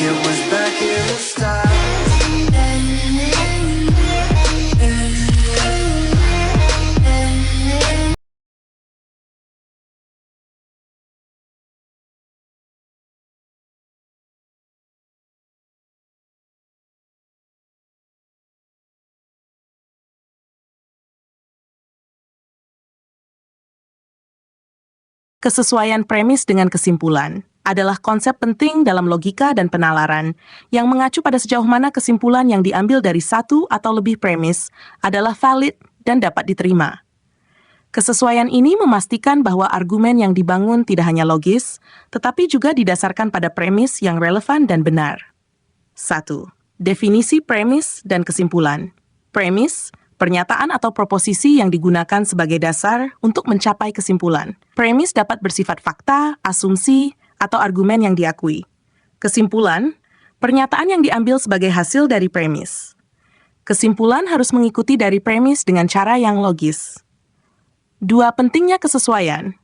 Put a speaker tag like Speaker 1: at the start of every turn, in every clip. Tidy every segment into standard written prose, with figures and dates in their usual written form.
Speaker 1: it was back in the start.
Speaker 2: Kesesuaian premis dengan kesimpulan adalah konsep penting dalam logika dan penalaran yang mengacu pada sejauh mana kesimpulan yang diambil dari satu atau lebih premis adalah valid dan dapat diterima. Kesesuaian ini memastikan bahwa argumen yang dibangun tidak hanya logis, tetapi juga didasarkan pada premis yang relevan dan benar. 1. Definisi premis dan kesimpulan. Premis, pernyataan atau proposisi yang digunakan sebagai dasar untuk mencapai kesimpulan. Premis dapat bersifat fakta, asumsi, atau argumen yang diakui. Kesimpulan, pernyataan yang diambil sebagai hasil dari premis. Kesimpulan harus mengikuti dari premis dengan cara yang logis. 2. Pentingnya kesesuaian.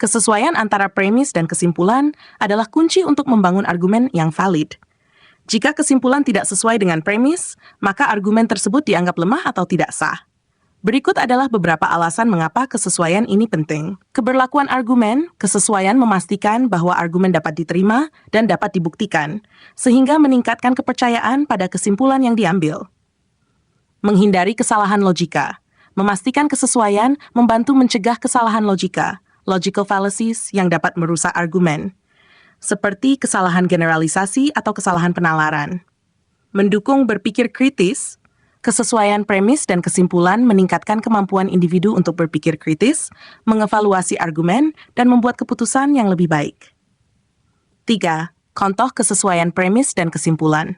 Speaker 2: Kesesuaian antara premis dan kesimpulan adalah kunci untuk membangun argumen yang valid. Jika kesimpulan tidak sesuai dengan premis, maka argumen tersebut dianggap lemah atau tidak sah. Berikut adalah beberapa alasan mengapa kesesuaian ini penting. Keberlakuan argumen, kesesuaian memastikan bahwa argumen dapat diterima dan dapat dibuktikan, sehingga meningkatkan kepercayaan pada kesimpulan yang diambil. Menghindari kesalahan logika. Memastikan kesesuaian membantu mencegah kesalahan logika, logical fallacies yang dapat merusak argumen, seperti kesalahan generalisasi atau kesalahan penalaran. Mendukung berpikir kritis, kesesuaian premis dan kesimpulan meningkatkan kemampuan individu untuk berpikir kritis, mengevaluasi argumen, dan membuat keputusan yang lebih baik. 3. Contoh kesesuaian premis dan kesimpulan.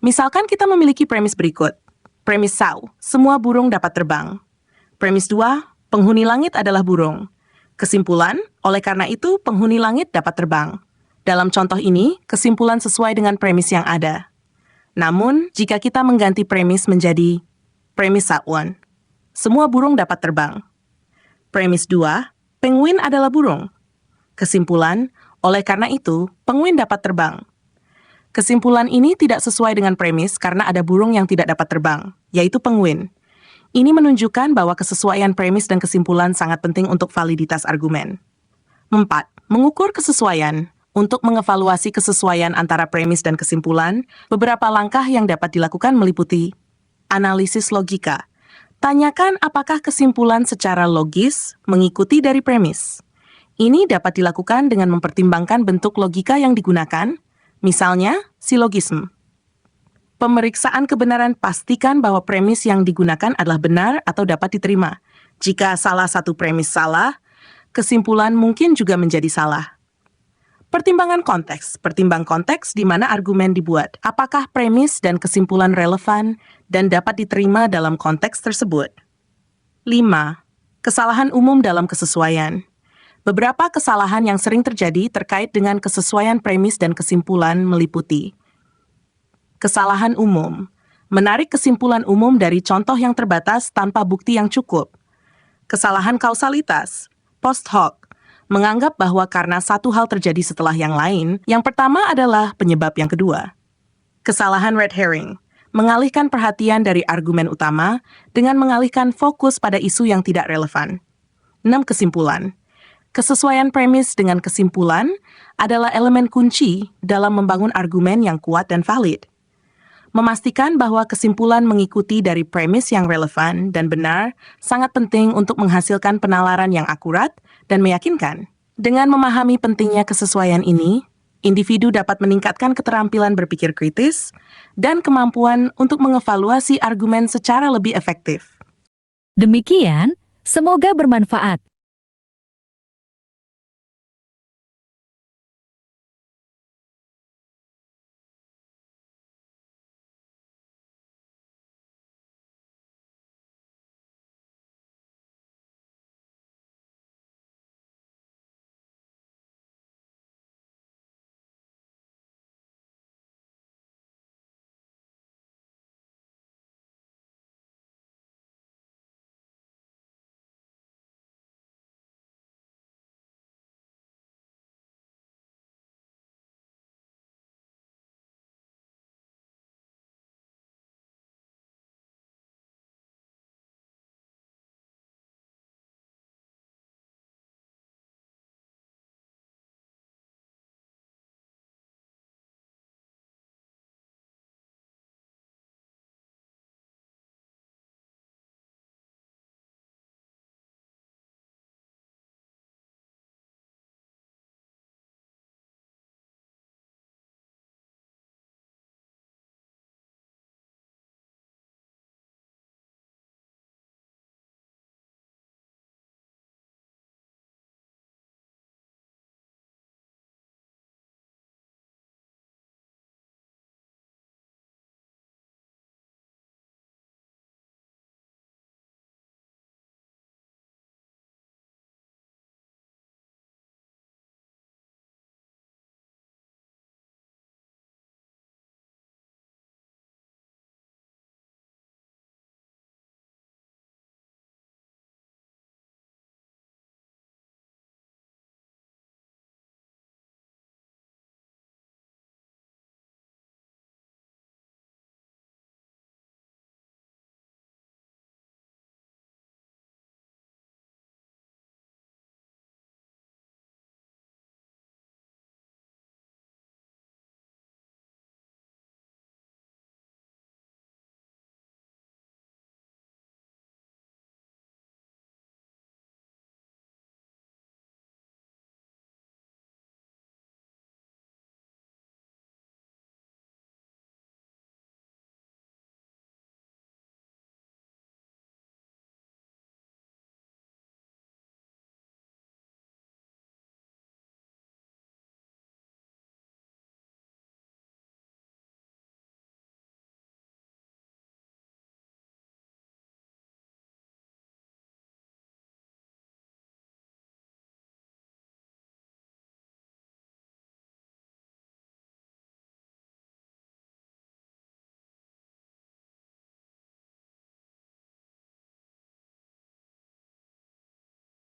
Speaker 2: Misalkan kita memiliki premis berikut. Premis 1, semua burung dapat terbang. Premis 2, penghuni langit adalah burung. Kesimpulan, oleh karena itu penghuni langit dapat terbang. Dalam contoh ini, kesimpulan sesuai dengan premis yang ada. Namun, jika kita mengganti premis menjadi premis 1, semua burung dapat terbang. Premis 2, penguin adalah burung. Kesimpulan, oleh karena itu penguin dapat terbang. Kesimpulan ini tidak sesuai dengan premis karena ada burung yang tidak dapat terbang, yaitu penguin. Ini menunjukkan bahwa kesesuaian premis dan kesimpulan sangat penting untuk validitas argumen. 4. Mengukur kesesuaian. Untuk mengevaluasi kesesuaian antara premis dan kesimpulan, beberapa langkah yang dapat dilakukan meliputi analisis logika. Tanyakan apakah kesimpulan secara logis mengikuti dari premis. Ini dapat dilakukan dengan mempertimbangkan bentuk logika yang digunakan, misalnya silogisme. Pemeriksaan kebenaran, pastikan bahwa premis yang digunakan adalah benar atau dapat diterima. Jika salah satu premis salah, kesimpulan mungkin juga menjadi salah. Pertimbangan konteks. Pertimbang konteks di mana argumen dibuat. Apakah premis dan kesimpulan relevan dan dapat diterima dalam konteks tersebut? 5. Kesalahan umum dalam kesesuaian. Beberapa kesalahan yang sering terjadi terkait dengan kesesuaian premis dan kesimpulan meliputi kesalahan umum, menarik kesimpulan umum dari contoh yang terbatas tanpa bukti yang cukup. Kesalahan kausalitas, post hoc, menganggap bahwa karena satu hal terjadi setelah yang lain, yang pertama adalah penyebab yang kedua. Kesalahan red herring, mengalihkan perhatian dari argumen utama dengan mengalihkan fokus pada isu yang tidak relevan. 6. Kesimpulan. Kesesuaian premis dengan kesimpulan adalah elemen kunci dalam membangun argumen yang kuat dan valid. Memastikan bahwa kesimpulan mengikuti dari premis yang relevan dan benar sangat penting untuk menghasilkan penalaran yang akurat dan meyakinkan. Dengan memahami pentingnya kesesuaian ini, individu dapat meningkatkan keterampilan berpikir kritis dan kemampuan untuk mengevaluasi argumen secara lebih efektif.
Speaker 3: Demikian, semoga bermanfaat.